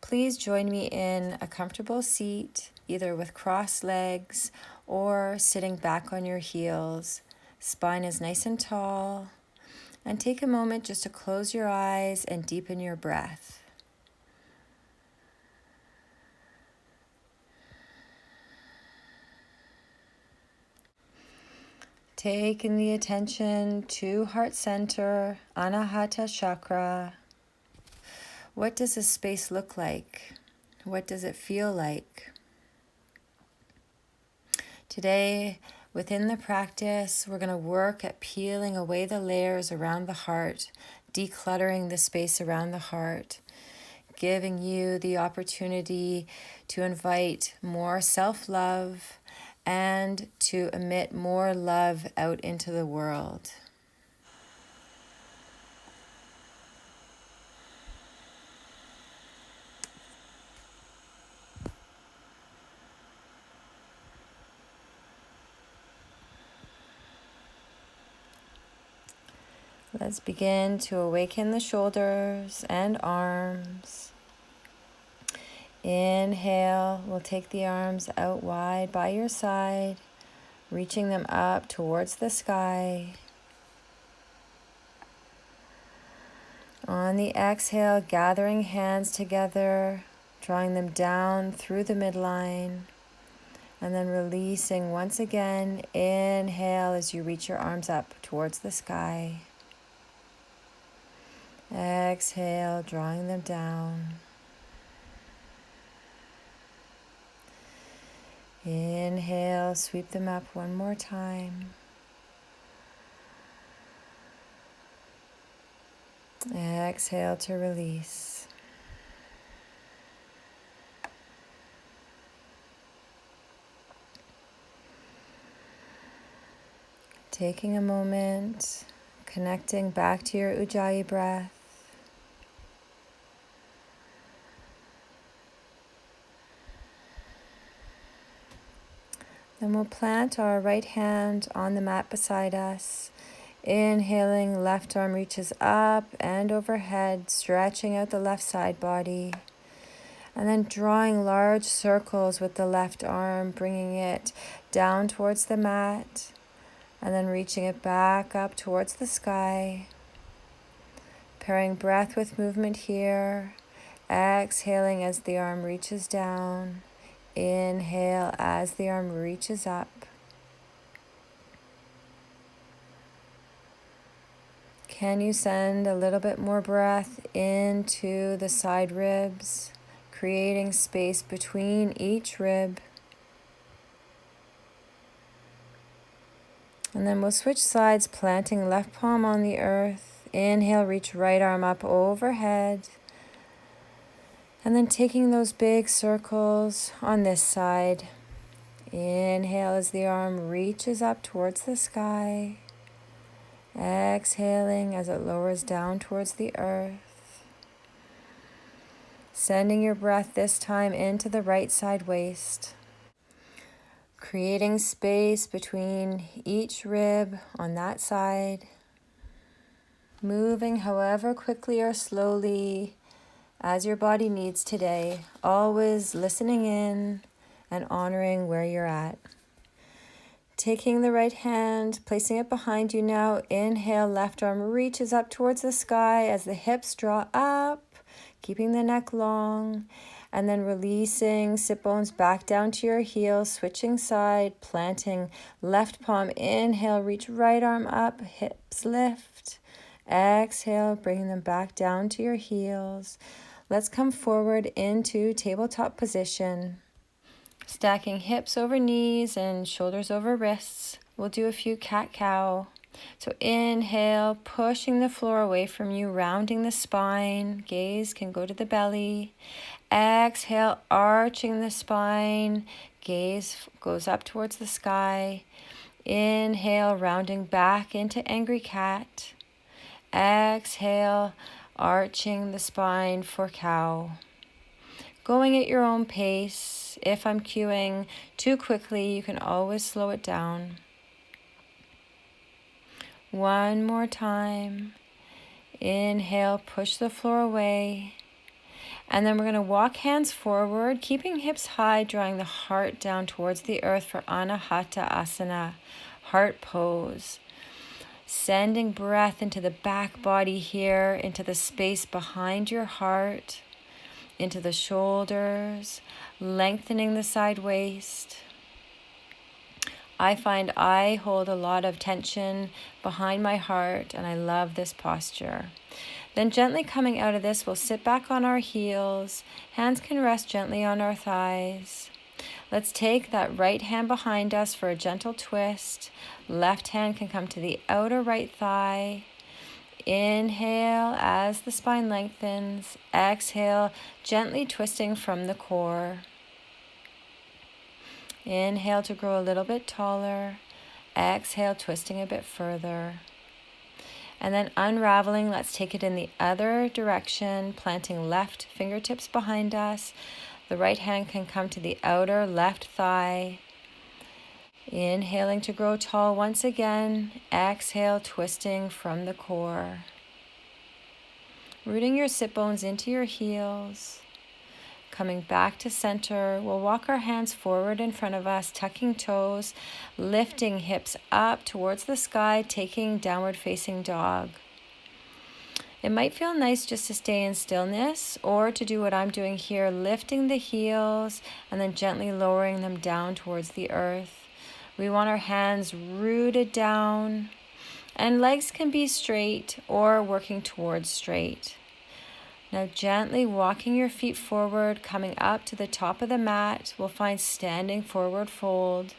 Please join me in a comfortable seat, either with crossed legs or sitting back on your heels. Spine is nice and tall. And take a moment just to close your eyes and deepen your breath. Taking the attention to heart center, Anahata chakra. What does this space look like? What does it feel like? Today, within the practice, we're going to work at peeling away the layers around the heart, decluttering the space around the heart, giving you the opportunity to invite more self-love and to emit more love out into the world. Let's begin to awaken the shoulders and arms. Inhale, we'll take the arms out wide by your side, reaching them up towards the sky. On the exhale, gathering hands together, drawing them down through the midline, and then releasing once again. Inhale as you reach your arms up towards the sky. Exhale, drawing them down. Inhale, sweep them up one more time. Exhale to release. Taking a moment, connecting back to your Ujjayi breath. Then we'll plant our right hand on the mat beside us. Inhaling, left arm reaches up and overhead, stretching out the left side body. And then drawing large circles with the left arm, bringing it down towards the mat. And then reaching it back up towards the sky. Pairing breath with movement here. Exhaling as the arm reaches down. Inhale as the arm reaches up. Can you send a little bit more breath into the side ribs, creating space between each rib? And then we'll switch sides, planting left palm on the earth. Inhale, reach right arm up overhead. And then taking those big circles on this side. Inhale as the arm reaches up towards the sky. Exhaling as it lowers down towards the earth. Sending your breath this time into the right side waist. Creating space between each rib on that side. Moving however quickly or slowly as your body needs today, always listening in and honoring where you're at. Taking the right hand, placing it behind you now. Inhale, left arm reaches up towards the sky as the hips draw up, keeping the neck long. And then releasing, sit bones back down to your heels, switching side, planting left palm. Inhale, reach right arm up, hips lift. Exhale, bringing them back down to your heels. Let's come forward into tabletop position. Stacking hips over knees and shoulders over wrists. We'll do a few cat-cow. So inhale, pushing the floor away from you, rounding the spine. Gaze can go to the belly. Exhale, arching the spine. Gaze goes up towards the sky. Inhale, rounding back into angry cat. Exhale, arching the spine for cow. Going at your own pace. If I'm cueing too quickly, you can always slow it down. One more time. Inhale, push the floor away. And then we're going to walk hands forward, keeping hips high, drawing the heart down towards the earth for Anahata Asana, heart pose. Sending breath into the back body here, into the space behind your heart, into the shoulders, lengthening the side waist. I find I hold a lot of tension behind my heart, and I love this posture. Then gently coming out of this, we'll sit back on our heels. Hands can rest gently on our thighs. Let's take that right hand behind us for a gentle twist. Left hand can come to the outer right thigh. Inhale as the spine lengthens. Exhale, gently twisting from the core. Inhale to grow a little bit taller. Exhale, twisting a bit further. And then unraveling, let's take it in the other direction, planting left fingertips behind us. The right hand can come to the outer left thigh. Inhaling to grow tall once again. Exhale, twisting from the core. Rooting your sit bones into your heels. Coming back to center, we'll walk our hands forward in front of us, tucking toes, lifting hips up towards the sky, taking downward facing dog. It might feel nice just to stay in stillness or to do what I'm doing here, lifting the heels and then gently lowering them down towards the earth. We want our hands rooted down, and legs can be straight or working towards straight. Now gently walking your feet forward, coming up to the top of the mat, we'll find standing forward fold.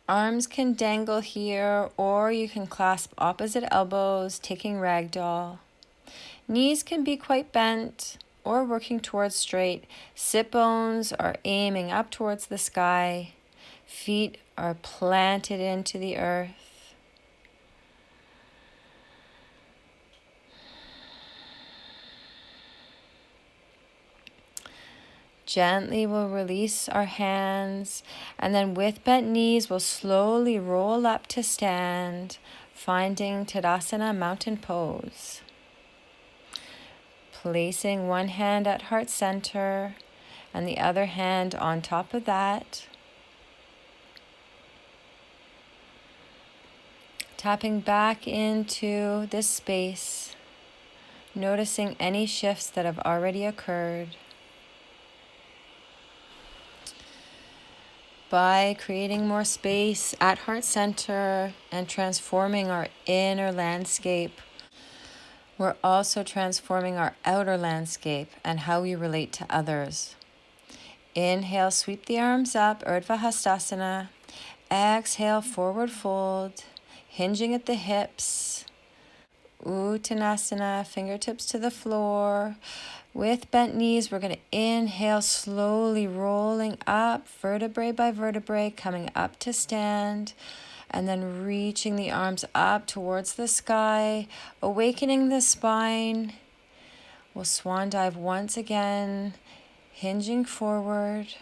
Arms can dangle here, or you can clasp opposite elbows, taking ragdoll. Knees can be quite bent or working towards straight. Sit bones are aiming up towards the sky. Feet are planted into the earth. Gently we'll release our hands, and then with bent knees we'll slowly roll up to stand, finding Tadasana mountain pose. Placing one hand at heart center and the other hand on top of that. Tapping back into this space, noticing any shifts that have already occurred. By creating more space at heart center and transforming our inner landscape, we're also transforming our outer landscape and how we relate to others. Inhale, sweep the arms up, Urdhva Hastasana. Exhale, forward fold, hinging at the hips. Uttanasana, fingertips to the floor. With bent knees, we're going to inhale, slowly rolling up, vertebrae by vertebrae, coming up to stand, and then reaching the arms up towards the sky, awakening the spine. We'll swan dive once again, hinging forward,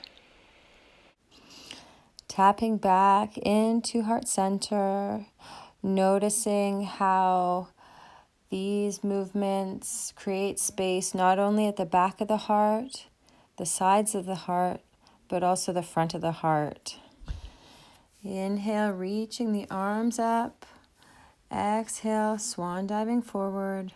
tapping back into heart center, noticing how these movements create space not only at the back of the heart, the sides of the heart, but also the front of the heart. Inhale, reaching the arms up. Exhale, swan diving forward.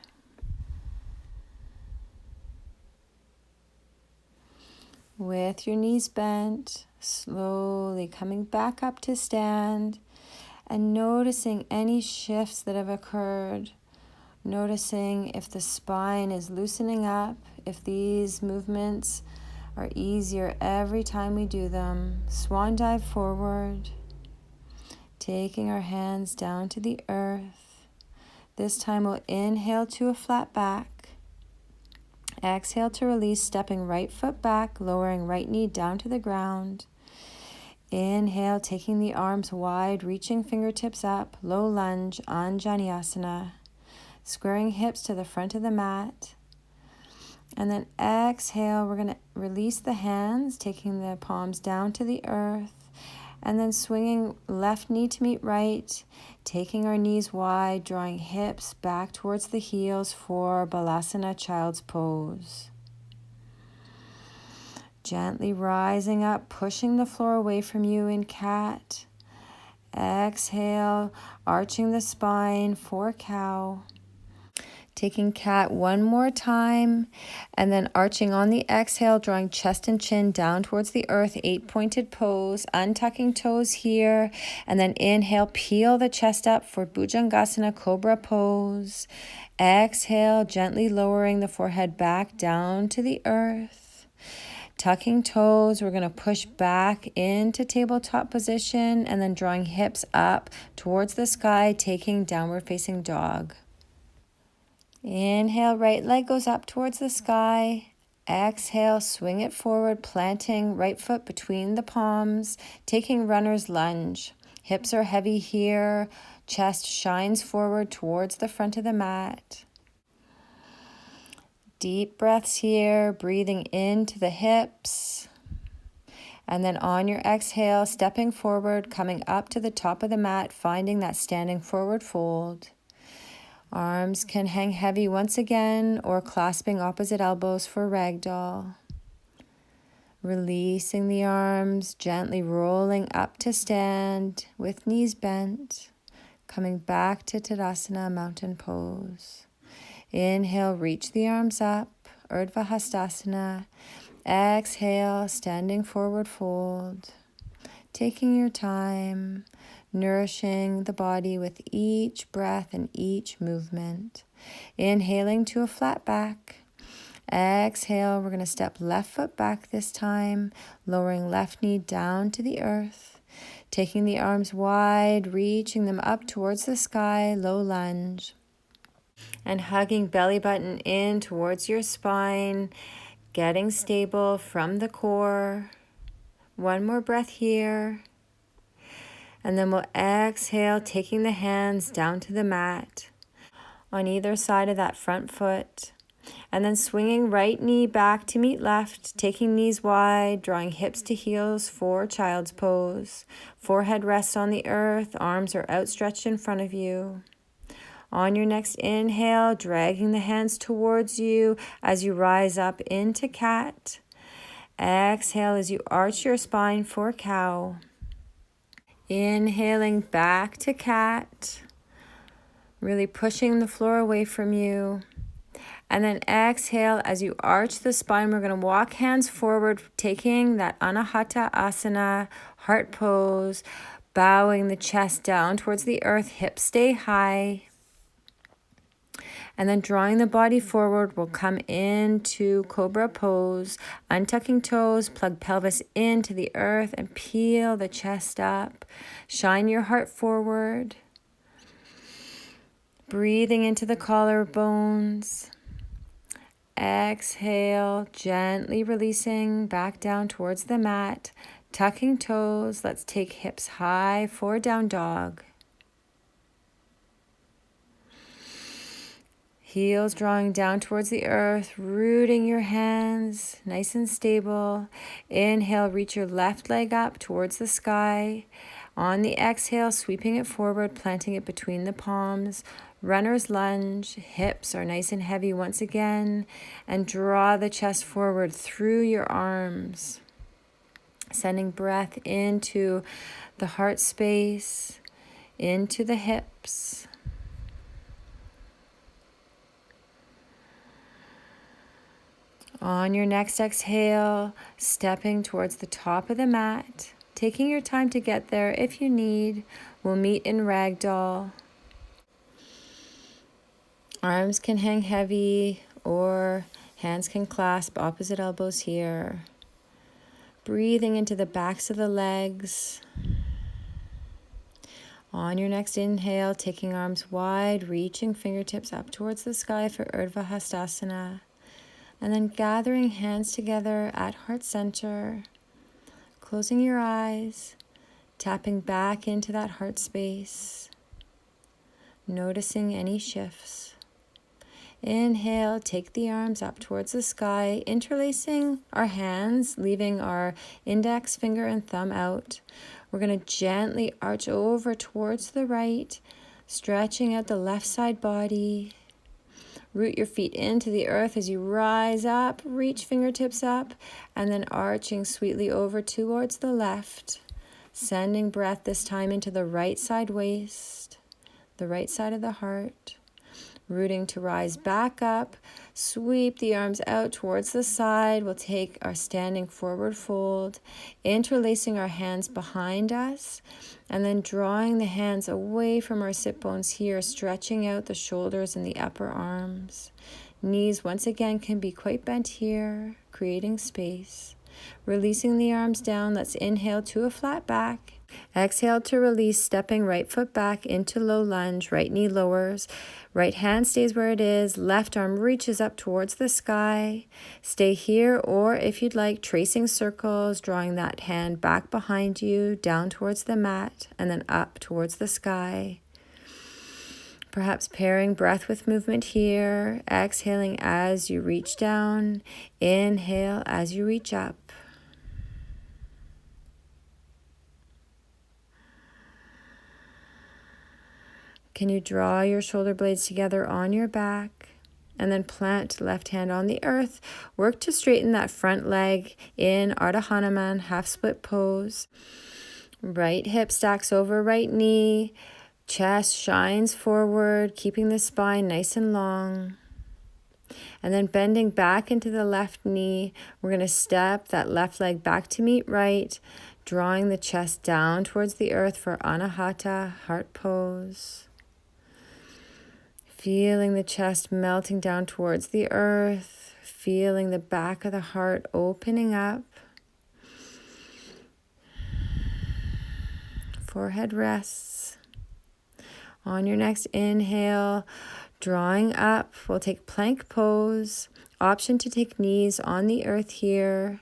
With your knees bent, slowly coming back up to stand and noticing any shifts that have occurred. Noticing if the spine is loosening up, if these movements are easier every time we do them. Swan dive forward, taking our hands down to the earth. This time we'll inhale to a flat back. Exhale to release, stepping right foot back, lowering right knee down to the ground. Inhale, taking the arms wide, reaching fingertips up, low lunge, Anjaneyasana. Squaring hips to the front of the mat. And then exhale, we're going to release the hands, taking the palms down to the earth. And then swinging left knee to meet right, taking our knees wide, drawing hips back towards the heels for Balasana, child's pose. Gently rising up, pushing the floor away from you in cat. Exhale, arching the spine for cow. Taking cat one more time, and then arching on the exhale, drawing chest and chin down towards the earth, 8-pointed pose, untucking toes here, and then inhale, peel the chest up for Bhujangasana, cobra pose. Exhale, gently lowering the forehead back down to the earth. Tucking toes, we're going to push back into tabletop position, and then drawing hips up towards the sky, taking downward facing dog. Inhale, right leg goes up towards the sky. Exhale, swing it forward, planting right foot between the palms, taking runner's lunge. Hips are heavy here, chest shines forward towards the front of the mat. Deep breaths here, breathing into the hips. And then on your exhale, stepping forward, coming up to the top of the mat, finding that standing forward fold. Arms can hang heavy once again, or clasping opposite elbows for ragdoll. Releasing the arms, gently rolling up to stand with knees bent. Coming back to Tadasana, mountain pose. Inhale, reach the arms up, Urdhva Hastasana. Exhale, standing forward fold. Taking your time, nourishing the body with each breath and each movement. Inhaling to a flat back. Exhale, we're going to step left foot back this time, lowering left knee down to the earth. Taking the arms wide, reaching them up towards the sky, low lunge. And hugging belly button in towards your spine, getting stable from the core. One more breath here. And then we'll exhale, taking the hands down to the mat on either side of that front foot. And then swinging right knee back to meet left, taking knees wide, drawing hips to heels for child's pose. Forehead rests on the earth, arms are outstretched in front of you. On your next inhale, dragging the hands towards you as you rise up into cat. Exhale as you arch your spine for cow. Inhaling back to cat, really pushing the floor away from you. And then exhale as you arch the spine. We're going to walk hands forward, taking that Anahata Asana, heart pose, bowing the chest down towards the earth, hips stay high. And then drawing the body forward, we'll come into cobra pose, untucking toes, plug pelvis into the earth and peel the chest up. Shine your heart forward. Breathing into the collarbones. Exhale, gently releasing back down towards the mat. Tucking toes, let's take hips high for down dog. Heels drawing down towards the earth, rooting your hands, nice and stable. Inhale, reach your left leg up towards the sky. On the exhale, sweeping it forward, planting it between the palms. Runner's lunge, hips are nice and heavy once again. And draw the chest forward through your arms. Sending breath into the heart space, into the hips. On your next exhale, stepping towards the top of the mat, taking your time to get there if you need. We'll meet in ragdoll. Arms can hang heavy or hands can clasp opposite elbows here. Breathing into the backs of the legs. On your next inhale, taking arms wide, reaching fingertips up towards the sky for Urdhva Hastasana. And then gathering hands together at heart center, closing your eyes, tapping back into that heart space, noticing any shifts. Inhale, take the arms up towards the sky, interlacing our hands, leaving our index finger and thumb out. We're going to gently arch over towards the right, stretching out the left side body. Root your feet into the earth as you rise up, reach fingertips up, and then arching sweetly over towards the left. Sending breath this time into the right side waist, the right side of the heart. Rooting to rise back up, sweep the arms out towards the side. We'll take our standing forward fold, interlacing our hands behind us, and then drawing the hands away from our sit bones here, stretching out the shoulders and the upper arms. Knees once again can be quite bent here, creating space. Releasing the arms down, let's inhale to a flat back. Exhale to release, stepping right foot back into low lunge, right knee lowers, right hand stays where it is, left arm reaches up towards the sky. Stay here, or if you'd like, tracing circles, drawing that hand back behind you, down towards the mat, and then up towards the sky. Perhaps pairing breath with movement here, exhaling as you reach down, inhale as you reach up. Can you draw your shoulder blades together on your back and then plant left hand on the earth? Work to straighten that front leg in Ardha Hanuman, half split pose. Right hip stacks over right knee. Chest shines forward, keeping the spine nice and long. And then bending back into the left knee, we're going to step that left leg back to meet right, drawing the chest down towards the earth for Anahata, heart pose. Feeling the chest melting down towards the earth, feeling the back of the heart opening up. Forehead rests. On your next inhale, drawing up, we'll take plank pose. Option to take knees on the earth here.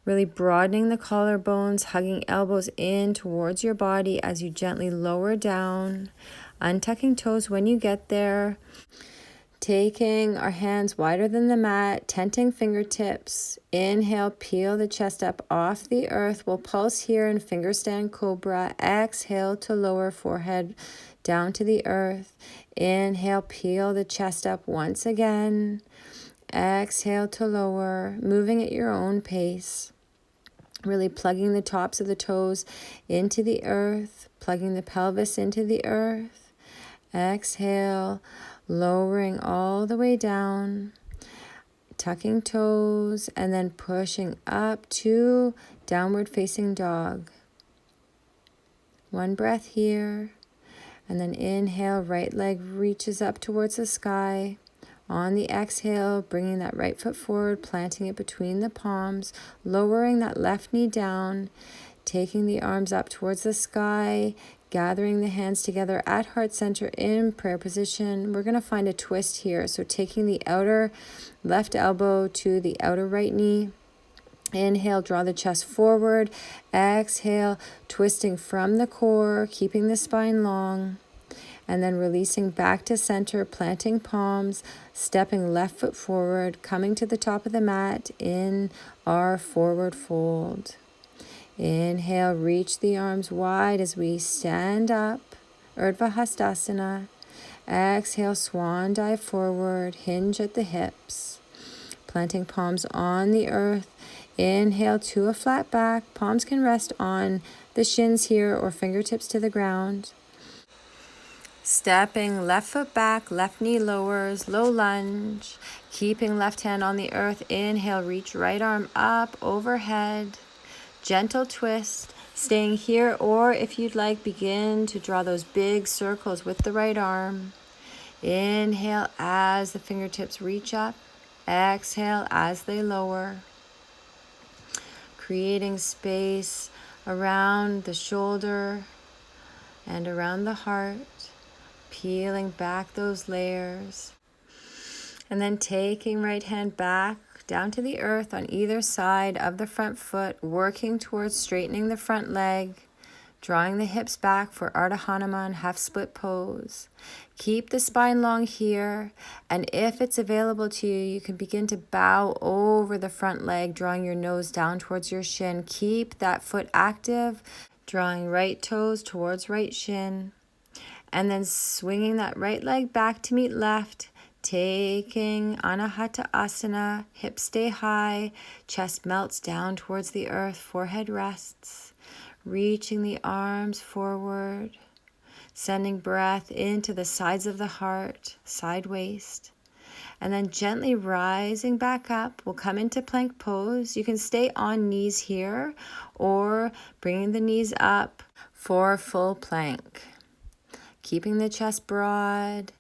Really broadening the collarbones, hugging elbows in towards your body as you gently lower down. Untucking toes when you get there. Taking our hands wider than the mat, tenting fingertips. Inhale, peel the chest up off the earth. We'll pulse here in finger stand cobra. Exhale to lower forehead down to the earth. Inhale, peel the chest up once again. Exhale to lower, moving at your own pace. Really plugging the tops of the toes into the earth, plugging the pelvis into the earth. Exhale, lowering all the way down, tucking toes, and then pushing up to downward facing dog. One breath here, and then inhale, right leg reaches up towards the sky. On the exhale, bringing that right foot forward, planting it between the palms, lowering that left knee down, taking the arms up towards the sky, gathering the hands together at heart center in prayer position. We're going to find a twist here. So taking the outer left elbow to the outer right knee. Inhale, draw the chest forward. Exhale, twisting from the core, keeping the spine long. And then releasing back to center, planting palms, stepping left foot forward, coming to the top of the mat in our forward fold. Inhale, reach the arms wide as we stand up, Urdhva Hastasana. Exhale, swan dive forward, hinge at the hips. Planting palms on the earth. Inhale to a flat back. Palms can rest on the shins here or fingertips to the ground. Stepping left foot back, left knee lowers, low lunge. Keeping left hand on the earth. Inhale, reach right arm up, overhead. Gentle twist, staying here, or if you'd like, begin to draw those big circles with the right arm. Inhale as the fingertips reach up. Exhale as they lower. Creating space around the shoulder and around the heart. Peeling back those layers. And then taking right hand back down to the earth on either side of the front foot, working towards straightening the front leg, drawing the hips back for Ardha Hanuman, half split pose. Keep the spine long here, and if it's available to you, you can begin to bow over the front leg, drawing your nose down towards your shin. Keep that foot active, drawing right toes towards right shin, and then swinging that right leg back to meet left, Taking Anahata Asana, hips stay high, chest melts down towards the earth, forehead rests, reaching the arms forward, sending breath into the sides of the heart, side waist, and then gently rising back up. We'll come into plank pose. You can stay on knees here or bringing the knees up for full plank. Keeping the chest broad,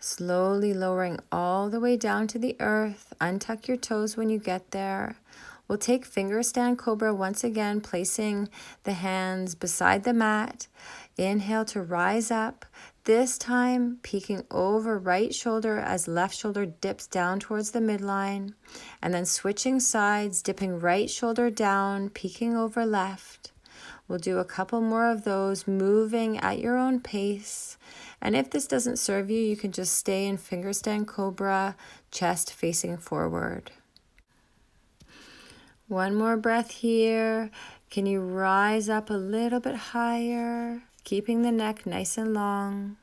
slowly lowering all the way down to the earth. Untuck your toes when you get there. We'll take finger stand cobra once again, placing the hands beside the mat. Inhale to rise up. This time, peeking over right shoulder as left shoulder dips down towards the midline. And then switching sides, dipping right shoulder down, peeking over left. We'll do a couple more of those, moving at your own pace. And if this doesn't serve you, you can just stay in finger stand cobra, chest facing forward. One more breath here. Can you rise up a little bit higher, keeping the neck nice and long?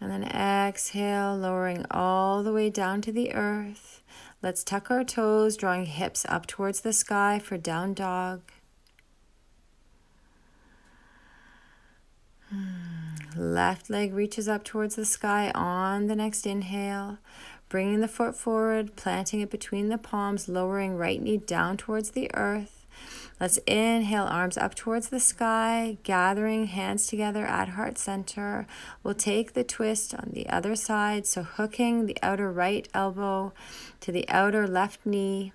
And then exhale, lowering all the way down to the earth. Let's tuck our toes, drawing hips up towards the sky for down dog. Left leg reaches up towards the sky on the next inhale. Bringing the foot forward, planting it between the palms, lowering right knee down towards the earth. Let's inhale, arms up towards the sky, gathering hands together at heart center. We'll take the twist on the other side, so hooking the outer right elbow to the outer left knee.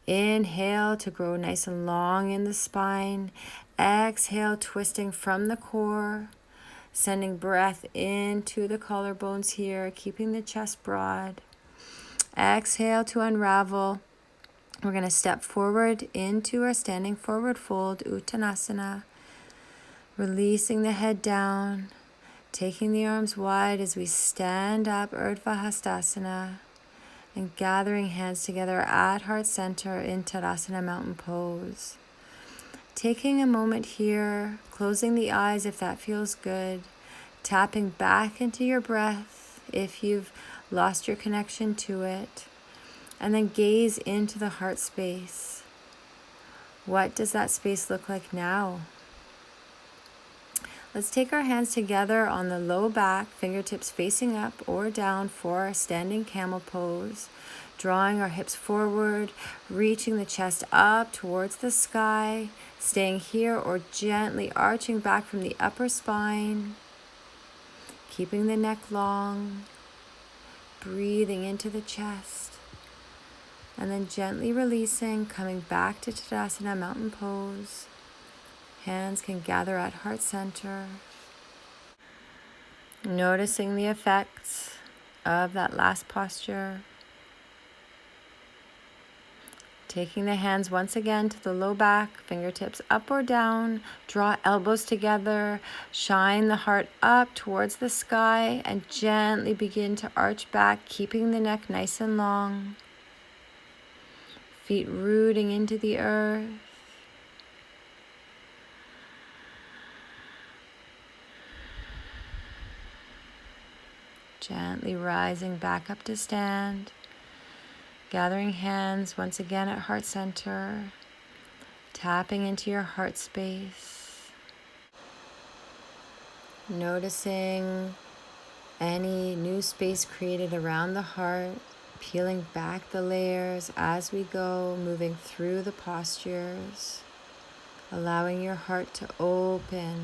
Inhale to grow nice and long in the spine. Exhale, twisting from the core, sending breath into the collarbones here, keeping the chest broad. Exhale to unravel. We're going to step forward into our standing forward fold, Uttanasana. Releasing the head down, taking the arms wide as we stand up, Urdhva Hastasana, and gathering hands together at heart center in Tadasana Mountain Pose. Taking a moment here, closing the eyes if that feels good, tapping back into your breath if you've lost your connection to it. And then gaze into the heart space. What does that space look like now? Let's take our hands together on the low back, fingertips facing up or down for our standing camel pose. Drawing our hips forward, reaching the chest up towards the sky, staying here or gently arching back from the upper spine. Keeping the neck long, breathing into the chest. And then gently releasing, coming back to Tadasana Mountain Pose. Hands can gather at heart center. Noticing the effects of that last posture. Taking the hands once again to the low back, fingertips up or down. Draw elbows together. Shine the heart up towards the sky and gently begin to arch back, keeping the neck nice and long. Feet rooting into the earth. Gently rising back up to stand. Gathering hands once again at heart center. Tapping into your heart space. Noticing any new space created around the heart. Peeling back the layers as we go, moving through the postures, allowing your heart to open.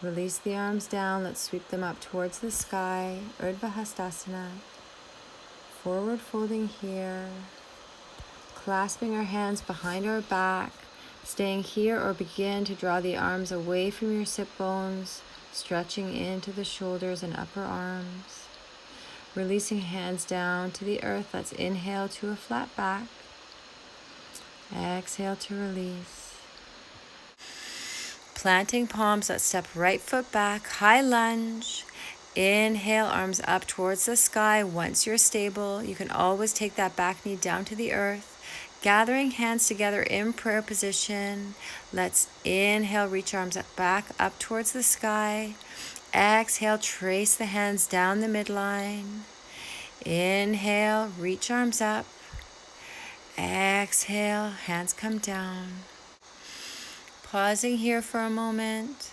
Release the arms down, let's sweep them up towards the sky, Urdhva Hastasana. Forward folding here, clasping our hands behind our back, staying here or begin to draw the arms away from your sit bones, stretching into the shoulders and upper arms. Releasing hands down to the earth. Let's inhale to a flat back. Exhale to release. Planting palms, let's step right foot back, high lunge. Inhale, arms up towards the sky. Once you're stable, you can always take that back knee down to the earth. Gathering hands together in prayer position. Let's inhale, reach arms back up towards the sky. exhale, trace the hands down the midline. Inhale, reach arms up. Exhale, hands come down. Pausing here for a moment.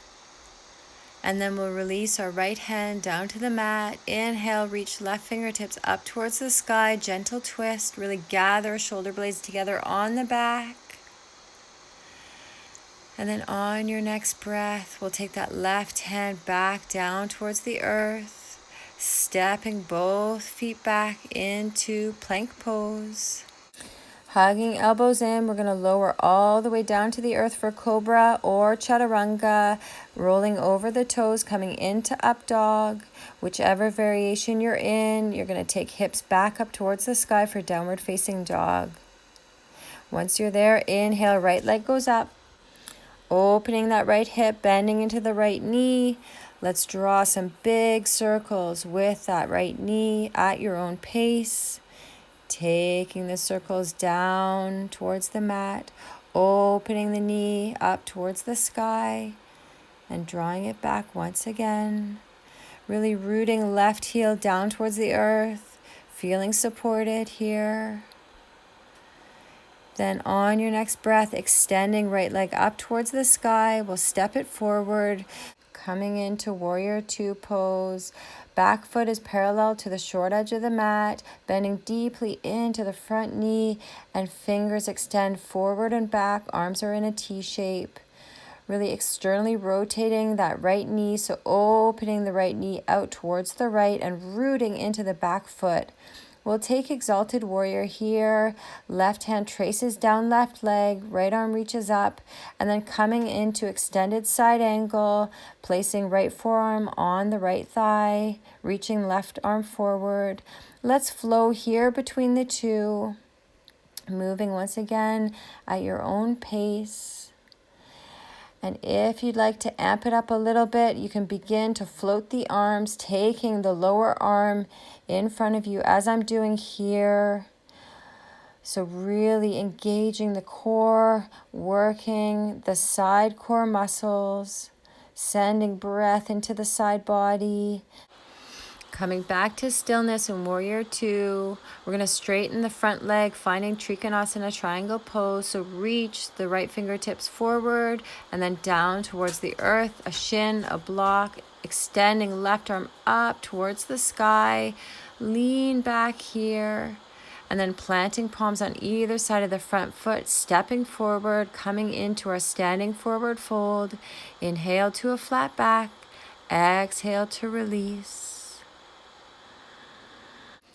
And then we'll release our right hand down to the mat. Inhale, reach left fingertips up towards the sky. Gentle twist. Really gather shoulder blades together on the back. And then on your next breath, we'll take that left hand back down towards the earth. Stepping both feet back into plank pose. Hugging elbows in, we're going to lower all the way down to the earth for cobra or chaturanga, rolling over the toes, coming into up dog. Whichever variation you're in, you're going to take hips back up towards the sky for downward facing dog. Once you're there, inhale, right leg goes up. Opening that right hip, bending into the right knee. Let's draw some big circles with that right knee at your own pace. Taking the circles down towards the mat, opening the knee up towards the sky, and drawing it back once again. Really rooting left heel down towards the earth, feeling supported here. Then on your next breath, extending right leg up towards the sky, we'll step it forward, coming into warrior two pose. Back foot is parallel to the short edge of the mat, bending deeply into the front knee, and fingers extend forward and back. Arms are in a T shape. Really externally rotating that right knee, so opening the right knee out towards the right and rooting into the back foot. We'll take exalted warrior here. Left hand traces down left leg, right arm reaches up, and then coming into extended side angle, placing right forearm on the right thigh, reaching left arm forward. Let's flow here between the two, moving once again at your own pace. And if you'd like to amp it up a little bit, you can begin to float the arms, taking the lower arm in front of you as I'm doing here. So really engaging the core, working the side core muscles, sending breath into the side body. Coming back to stillness in warrior two, we're going to straighten the front leg, finding Trikonasana triangle pose. So reach the right fingertips forward and then down towards the earth, a shin, a block, extending left arm up towards the sky. Lean back here and then planting palms on either side of the front foot, stepping forward, coming into our standing forward fold. Inhale to a flat back, exhale to release.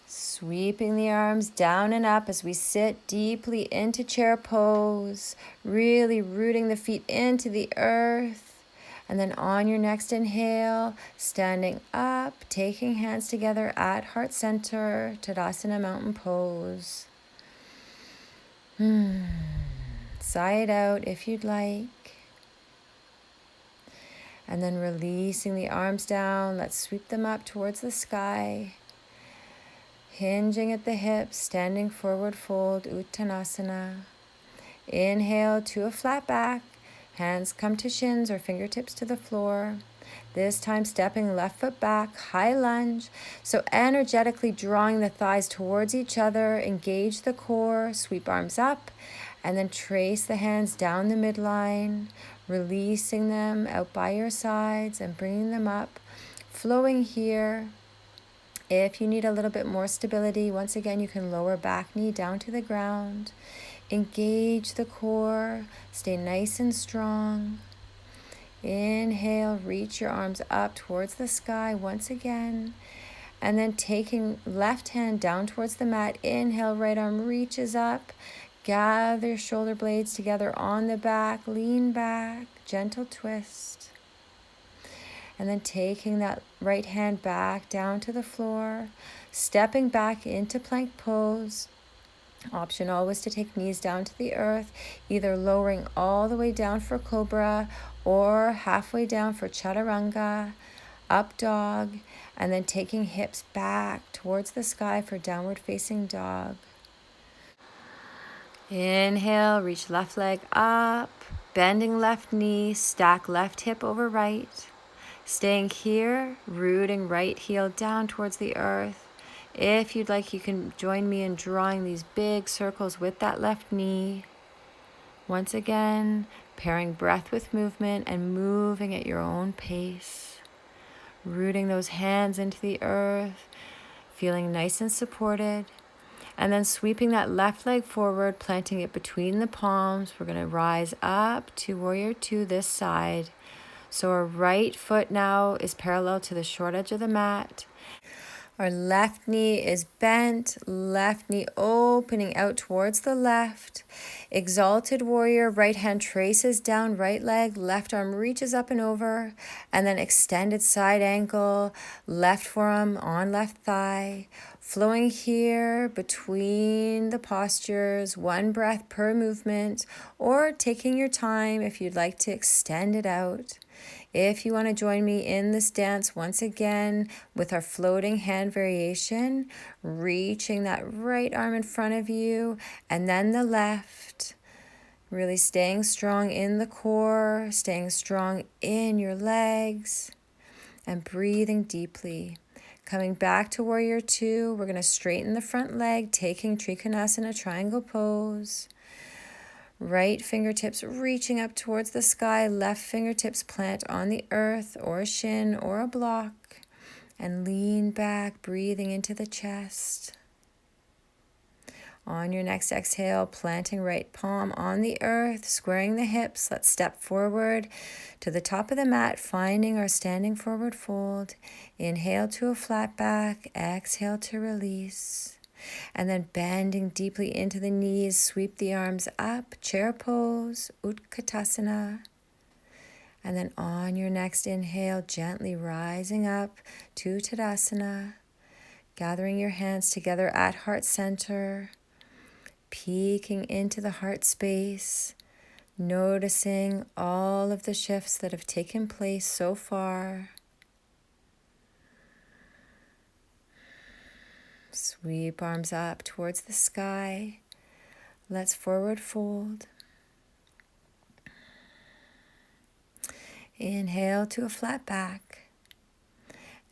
Sweeping the arms down and up as we sit deeply into chair pose, really rooting the feet into the earth. And then on your next inhale, standing up, taking hands together at heart center, Tadasana mountain pose. Sigh it out if you'd like. And then releasing the arms down, let's sweep them up towards the sky. Hinging at the hips, standing forward fold, Uttanasana. Inhale to a flat back. Hands come to shins or fingertips to the floor. This time stepping left foot back, high lunge. So energetically drawing the thighs towards each other. Engage the core, sweep arms up. And then trace the hands down the midline. Releasing them out by your sides and bringing them up. Flowing here. If you need a little bit more stability, once again, you can lower back knee down to the ground. Engage the core. Stay nice and strong. Inhale, reach your arms up towards the sky once again. And then taking left hand down towards the mat. Inhale, right arm reaches up. Gather shoulder blades together on the back. Lean back, gentle twist. And then taking that right hand back down to the floor, stepping back into plank pose. Option always to take knees down to the earth, either lowering all the way down for cobra or halfway down for chaturanga, up dog, and then taking hips back towards the sky for downward facing dog. Inhale, reach left leg up, bending left knee, stack left hip over right. Staying here, rooting right heel down towards the earth. If you'd like, you can join me in drawing these big circles with that left knee. Once again, pairing breath with movement and moving at your own pace. Rooting those hands into the earth, feeling nice and supported. And then sweeping that left leg forward, planting it between the palms. We're going to rise up to Warrior Two this side. So our right foot now is parallel to the short edge of the mat. Our left knee is bent, left knee opening out towards the left. Exalted warrior, right hand traces down, right leg, left arm reaches up and over, and then extended side ankle, left forearm on left thigh. Flowing here between the postures, 1 breath per movement, or taking your time if you'd like to extend it out. If you want to join me in this dance once again with our floating hand variation, reaching that right arm in front of you and then the left, really staying strong in the core, staying strong in your legs, and breathing deeply. Coming back to Warrior Two, we're going to straighten the front leg, taking Trikonasana triangle pose. Right fingertips reaching up towards the sky, left fingertips plant on the earth or a shin or a block, and lean back, breathing into the chest. On your next exhale, planting right palm on the earth, squaring the hips. Let's step forward to the top of the mat, finding our standing forward fold. Inhale to a flat back, exhale to release. And then bending deeply into the knees, sweep the arms up, chair pose, Utkatasana. And then on your next inhale, gently rising up to Tadasana, gathering your hands together at heart center, peeking into the heart space, noticing all of the shifts that have taken place so far. Sweep arms up towards the sky. Let's forward fold. Inhale to a flat back.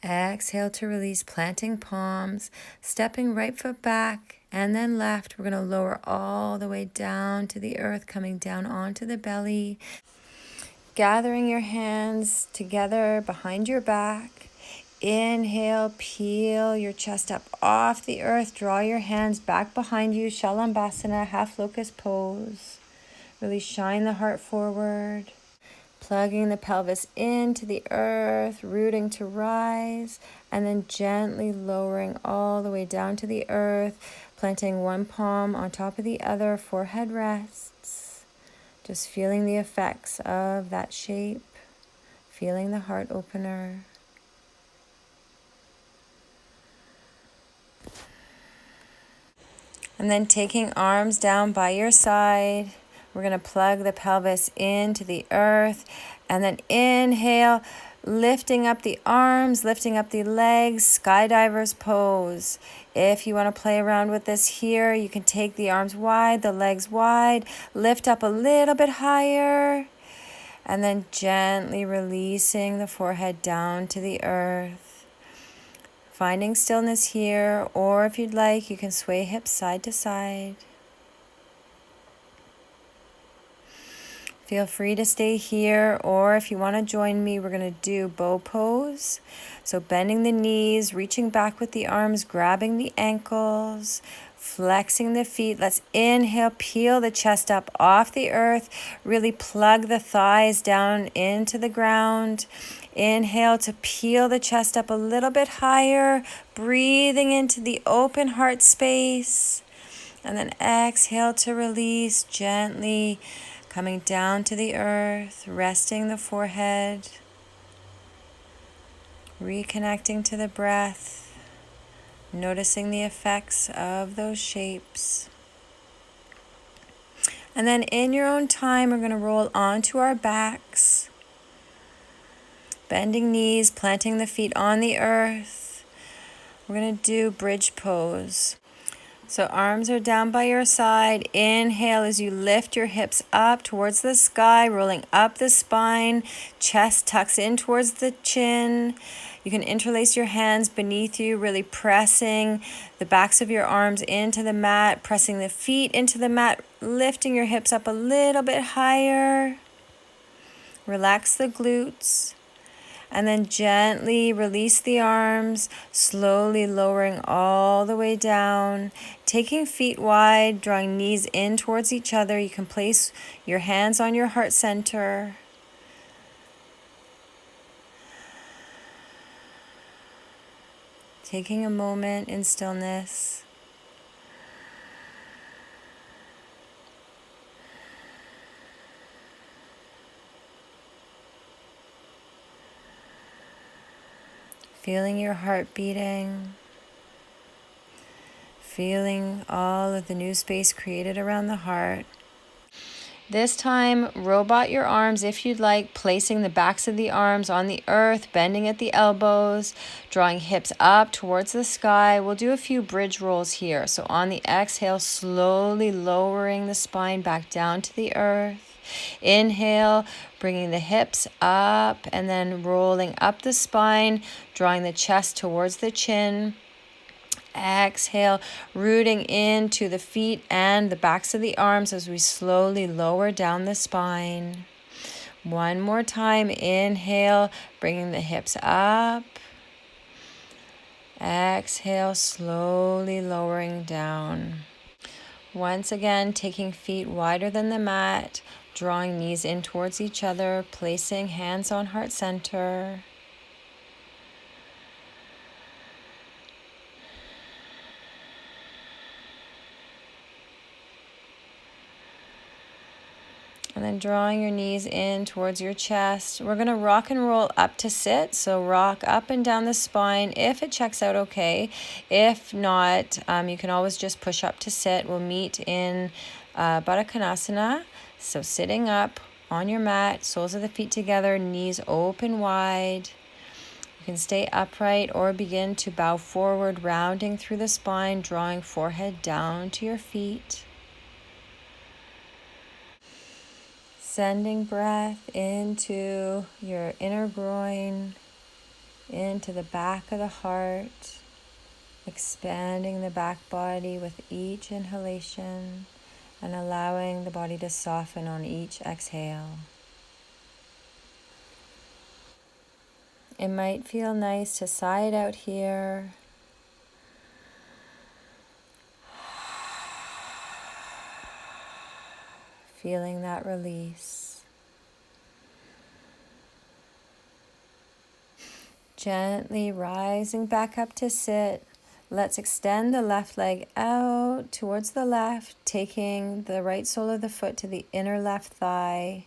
Exhale to release, planting palms, stepping right foot back and then left. We're going to lower all the way down to the earth, coming down onto the belly. Gathering your hands together behind your back. Inhale, peel your chest up off the earth. Draw your hands back behind you. Shalambhasana, half locust pose. Really shine the heart forward. Plugging the pelvis into the earth, rooting to rise, and then gently lowering all the way down to the earth, planting one palm on top of the other, forehead rests. Just feeling the effects of that shape, feeling the heart opener. And then taking arms down by your side, we're going to plug the pelvis into the earth. And then inhale, lifting up the arms, lifting up the legs, skydiver's pose. If you want to play around with this here, you can take the arms wide, the legs wide, lift up a little bit higher, and then gently releasing the forehead down to the earth. Finding stillness here, or if you'd like, you can sway hips side to side. Feel free to stay here, or if you want to join me, we're going to do bow pose. So bending the knees, reaching back with the arms, grabbing the ankles, flexing the feet. Let's inhale, peel the chest up off the earth, really plug the thighs down into the ground. Inhale to peel the chest up a little bit higher, breathing into the open heart space. And then exhale to release, gently coming down to the earth, resting the forehead, reconnecting to the breath, noticing the effects of those shapes. And then in your own time, we're going to roll onto our backs, bending knees, planting the feet on the earth. We're going to do bridge pose. So arms are down by your side. Inhale as you lift your hips up towards the sky, rolling up the spine. Chest tucks in towards the chin. You can interlace your hands beneath you, really pressing the backs of your arms into the mat, pressing the feet into the mat, lifting your hips up a little bit higher. Relax the glutes. And then gently release the arms, slowly lowering all the way down. Taking feet wide, drawing knees in towards each other. You can place your hands on your heart center. Taking a moment in stillness. Feeling your heart beating. Feeling all of the new space created around the heart. This time, robot your arms if you'd like, placing the backs of the arms on the earth, bending at the elbows, drawing hips up towards the sky. We'll do a few bridge rolls here. So on the exhale, slowly lowering the spine back down to the earth. Inhale, bringing the hips up and then rolling up the spine, drawing the chest towards the chin. Exhale, rooting into the feet and the backs of the arms as we slowly lower down the spine. One more time, inhale, bringing the hips up. Exhale, slowly lowering down. Once again, taking feet wider than the mat, drawing knees in towards each other, placing hands on heart center. And then drawing your knees in towards your chest. We're going to rock and roll up to sit. So rock up and down the spine if it checks out okay. If not, you can always just push up to sit. We'll meet in Baddha Konasana. So sitting up on your mat, soles of the feet together, knees open wide. You can stay upright or begin to bow forward, rounding through the spine, drawing forehead down to your feet. Sending breath into your inner groin, into the back of the heart, expanding the back body with each inhalation and allowing the body to soften on each exhale. It might feel nice to sigh it out here. Feeling that release. Gently rising back up to sit. Let's extend the left leg out towards the left, taking the right sole of the foot to the inner left thigh.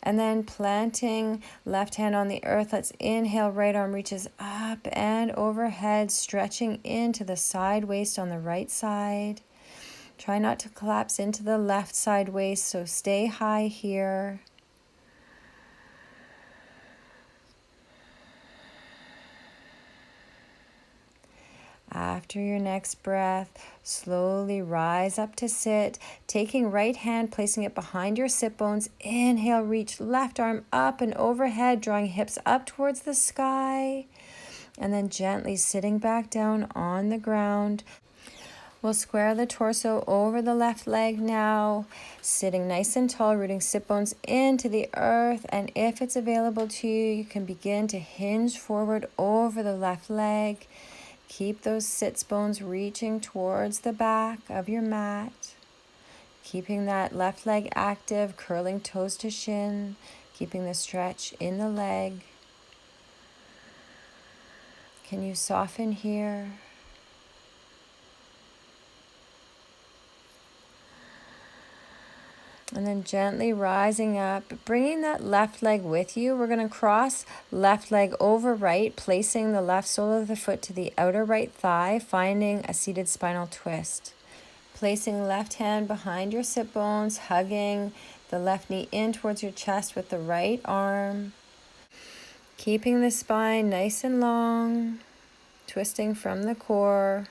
And then planting left hand on the earth. Let's inhale, right arm reaches up and overhead, stretching into the side waist on the right side. Try not to collapse into the left side waist, so stay high here. After your next breath, slowly rise up to sit, taking right hand, placing it behind your sit bones. Inhale, reach left arm up and overhead, drawing hips up towards the sky. And then gently sitting back down on the ground. We'll square the torso over the left leg now, sitting nice and tall, rooting sit bones into the earth. And if it's available to you, you can begin to hinge forward over the left leg. Keep those sits bones reaching towards the back of your mat. Keeping that left leg active, curling toes to shin, keeping the stretch in the leg. Can you soften here? And then gently rising up, bringing that left leg with you. We're going to cross left leg over right, placing the left sole of the foot to the outer right thigh, finding a seated spinal twist. Placing left hand behind your sit bones, hugging the left knee in towards your chest with the right arm. Keeping the spine nice and long, twisting from the core.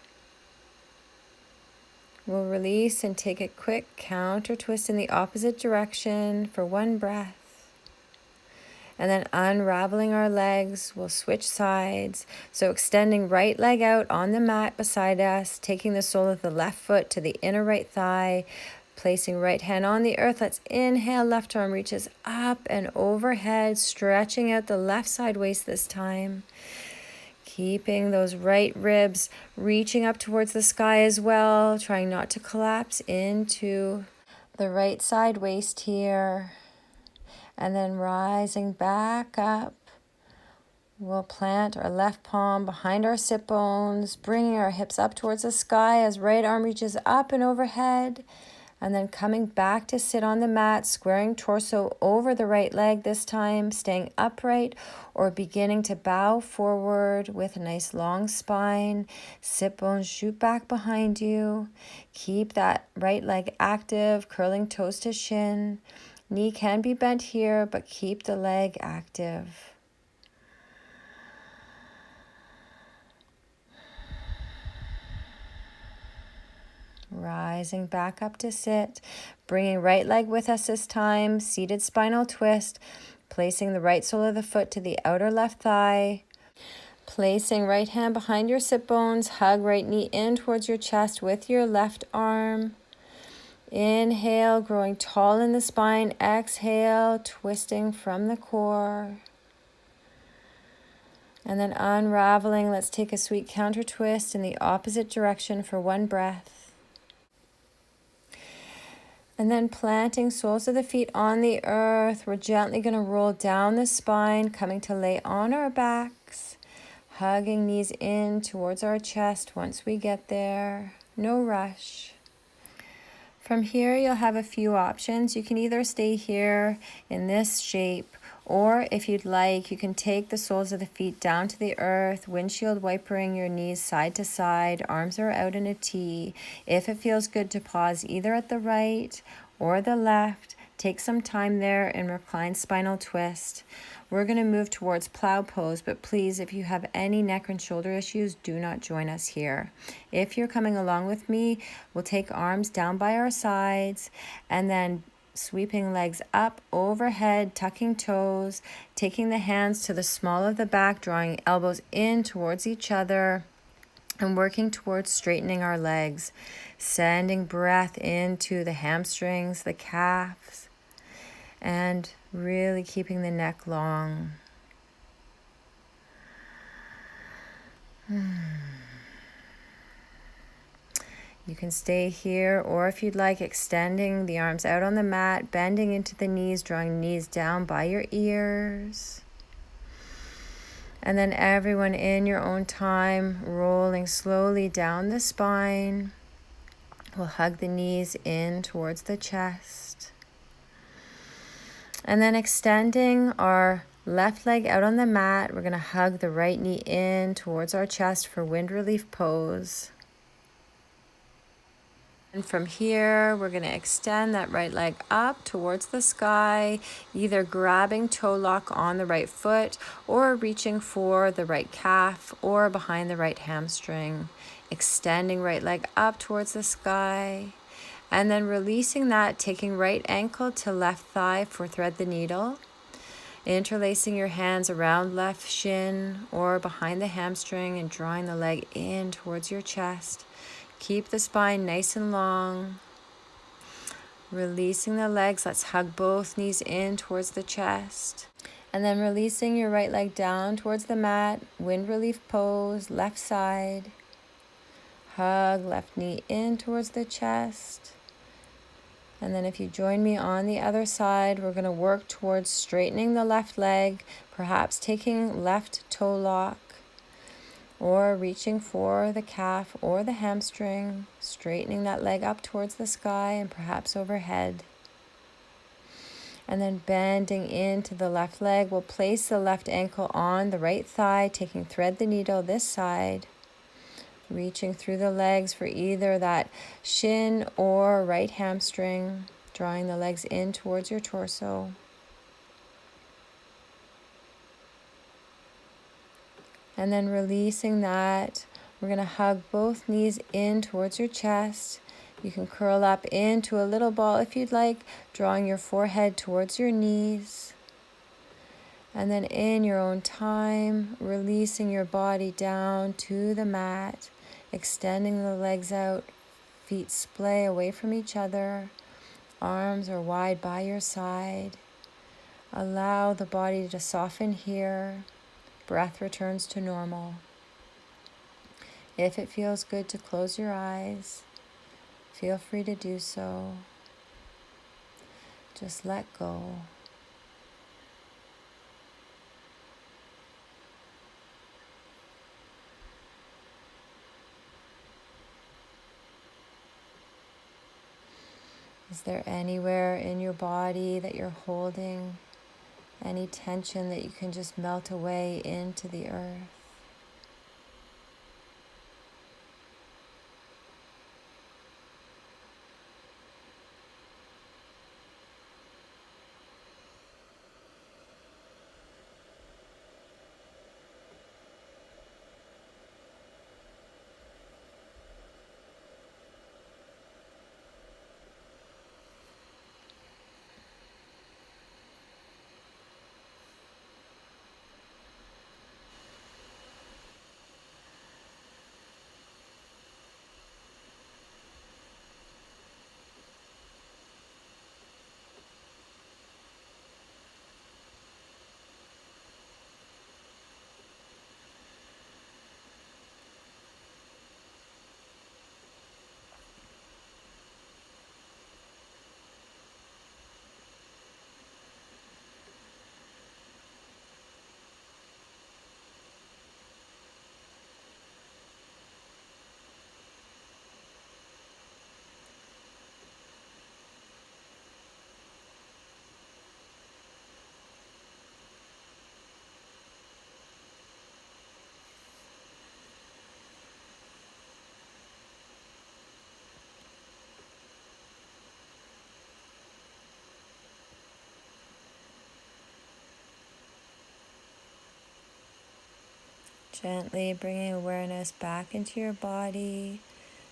We'll release and take a quick counter twist in the opposite direction for 1 breath. And then unraveling our legs, we'll switch sides. So extending right leg out on the mat beside us, taking the sole of the left foot to the inner right thigh, placing right hand on the earth. Let's inhale, left arm reaches up and overhead, stretching out the left side waist this time. Keeping those right ribs reaching up towards the sky as well, trying not to collapse into the right side waist here. And then rising back up, we'll plant our left palm behind our sit bones, bringing our hips up towards the sky as right arm reaches up and overhead. And then coming back to sit on the mat, squaring torso over the right leg this time, staying upright or beginning to bow forward with a nice long spine. Sit bones shoot back behind you. Keep that right leg active, curling toes to shin. Knee can be bent here, but keep the leg active. Rising back up to sit, bringing right leg with us this time, seated spinal twist, placing the right sole of the foot to the outer left thigh, placing right hand behind your sit bones, hug right knee in towards your chest with your left arm. Inhale, growing tall in the spine. Exhale, twisting from the core. And then unraveling, let's take a sweet counter twist in the opposite direction for 1 breath. And then planting soles of the feet on the earth, we're gently going to roll down the spine, coming to lay on our backs, hugging knees in towards our chest once we get there. No rush. From here, you'll have a few options. You can either stay here in this shape, or if you'd like, you can take the soles of the feet down to the earth, windshield wipering your knees side to side, arms are out in a T. If it feels good to pause either at the right or the left, take some time there in reclined spinal twist. We're going to move towards plow pose, but please, if you have any neck and shoulder issues, do not join us here. If you're coming along with me, we'll take arms down by our sides and then sweeping legs up overhead, tucking toes, taking the hands to the small of the back, drawing elbows in towards each other, and working towards straightening our legs, sending breath into the hamstrings, the calves, and really keeping the neck long. You can stay here, or if you'd like, extending the arms out on the mat, bending into the knees, drawing knees down by your ears. And then everyone in your own time, rolling slowly down the spine. We'll hug the knees in towards the chest. And then extending our left leg out on the mat, we're going to hug the right knee in towards our chest for wind relief pose. And from here, we're going to extend that right leg up towards the sky, either grabbing toe lock on the right foot or reaching for the right calf or behind the right hamstring. Extending right leg up towards the sky. And then releasing that, taking right ankle to left thigh for thread the needle. Interlacing your hands around left shin or behind the hamstring and drawing the leg in towards your chest. Keep the spine nice and long. Releasing the legs, let's hug both knees in towards the chest. And then releasing your right leg down towards the mat, wind relief pose, left side. Hug left knee in towards the chest. And then if you join me on the other side, we're going to work towards straightening the left leg, perhaps taking left toe lock or reaching for the calf or the hamstring, straightening that leg up towards the sky and perhaps overhead. And then bending into the left leg, we'll place the left ankle on the right thigh, taking thread the needle this side. Reaching through the legs for either that shin or right hamstring, drawing the legs in towards your torso. And then releasing that, we're going to hug both knees in towards your chest, You can curl up into a little ball if you'd like, drawing your forehead towards your knees. And then in your own time, releasing your body down to the mat, extending the legs out, feet splay away from each other, arms are wide by your side. Allow the body to soften here. Breath returns to normal. If it feels good to close your eyes, feel free to do so. Just let go. Is there anywhere in your body that you're holding? Any tension that you can just melt away into the earth? Gently bringing awareness back into your body.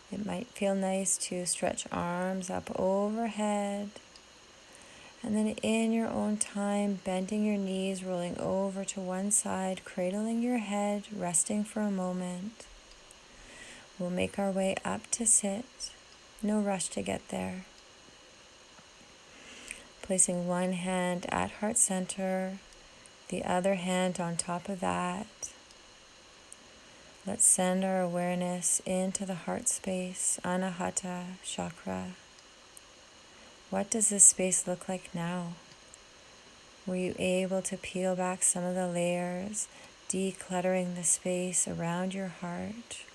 It might feel nice to stretch arms up overhead. And then in your own time, bending your knees, rolling over to one side, cradling your head, resting for a moment. We'll make our way up to sit. No rush to get there. Placing one hand at heart center, the other hand on top of that. Let's send our awareness into the heart space, Anahata chakra. What does this space look like now? Were you able to peel back some of the layers, decluttering the space around your heart?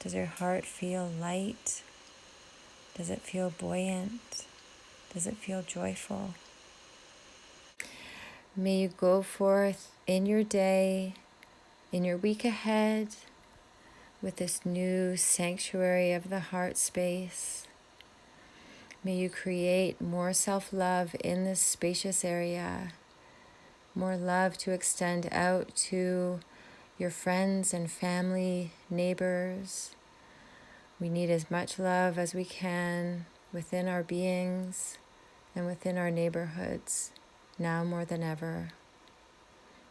Does your heart feel light? Does it feel buoyant? Does it feel joyful? May you go forth in your day, in your week ahead, with this new sanctuary of the heart space. May you create more self-love in this spacious area, more love to extend out to your friends and family, neighbors. We need as much love as we can within our beings and within our neighborhoods, now more than ever.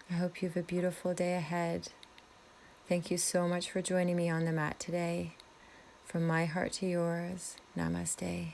I hope you have a beautiful day ahead. Thank you so much for joining me on the mat today. From my heart to yours, namaste.